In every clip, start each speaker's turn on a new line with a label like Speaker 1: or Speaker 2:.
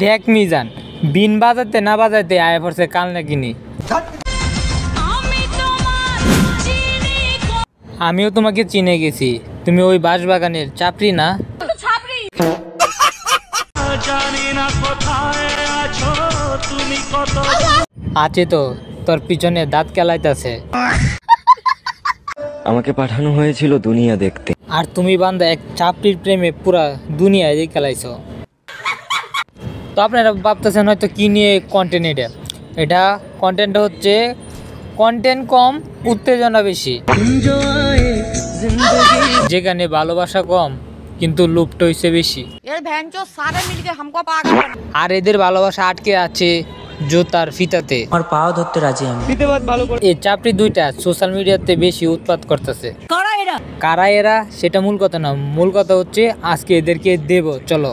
Speaker 1: দেখ মিজান, বিন বাজাতে না বাজাতে আয় পড়ছে কাল না কিনি। আমিও তোমাকে চিনে গেছি, তুমি ওই বাঁশবাগানের চাপড়ি না? আছে তো, তোর পিছনে দাঁত কেলাইতেছে।
Speaker 2: আমাকে পাঠানো হয়েছিল দুনিয়া দেখতে,
Speaker 1: আর তুমি বান্দা এক চাপড়ির প্রেমে পুরা দুনিয়ায় দিয়ে খেলাইছো। তো আপনারা ভাবতেছেন হয়তো কি নিয়ে কন্টেন্ট, এটা কন্টেন্টটা হচ্ছে কন্টেন্ট কম উত্তেজনা বেশি, যেখানে ভালোবাসা কম কিন্তু লুপ্ত হইছে বেশি। আর এদের ভালোবাসা আটকে আছে জুতার ফিতাতে।
Speaker 3: আর পাও ধরতে রাজি আমি।
Speaker 1: এই চাপড়ি দুইটা সোশ্যাল মিডিয়াতে বেশি উৎপাত করতেছে। কারা এরা সেটা মূল কথা না, মূল কথা হচ্ছে আজকে এদেরকে দেব। চলো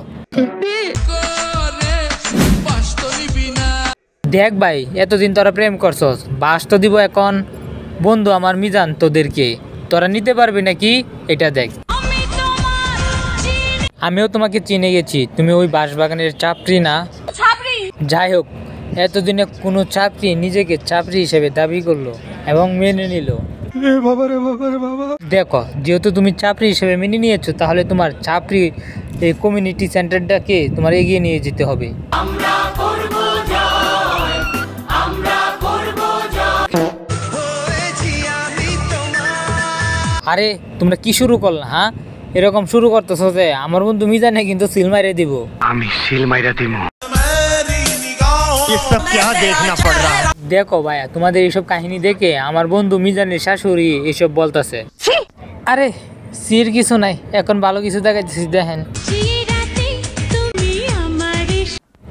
Speaker 1: দেখ ভাই, এতদিন তোরা প্রেম করছস, বাস তো দিব এখন বন্ধু আমার মিজান তোদেরকে, তোরা নিতে পারবি নাকি এটা দেখ। আমিও তোমাকে চিনে গেছি, তুমি ওই বাঁশবাগানের চাপড়ি না? যাই হোক, এতদিনে কোনো ছাত্রী নিজেকে ছাত্রী হিসেবে দাবি করলো এবং মেনে নিল। দেখো, যেহেতু তুমি ছাত্রী হিসেবে মেনে নিয়েছো, তাহলে তোমার ছাত্রী এই কমিউনিটি সেন্টারটাকে তোমার এগিয়ে নিয়ে যেতে হবে। আরে তোমরা কি শুরু করলা? হ্যাঁ, এরকম শুরু করতেছো যে আমার বন্ধু মিজানে কিন্তু সিল মাইরে দিব।
Speaker 4: আমি সিল মাইরা দিব।
Speaker 1: দেখো ভাইয়া, তোমাদের এইসব কাহিনী দেখে আমার বন্ধু মিজানের শাশুড়ি এসব বলতেছে। আরে সির কিছু নাই, এখন ভালো কিছু দেখাইতেছি, দেখেন।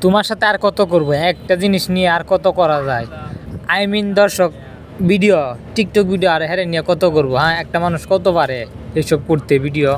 Speaker 1: তোমার সাথে আর কত করবো, একটা জিনিস নিয়ে আর কত করা যায়? আই মিন দর্শক, ভিডিও টিকটক ভিডিও আর হ্যাঁ নিয়ে কত করবো? হ্যাঁ, একটা মানুষ কত পারে এসব করতে ভিডিও।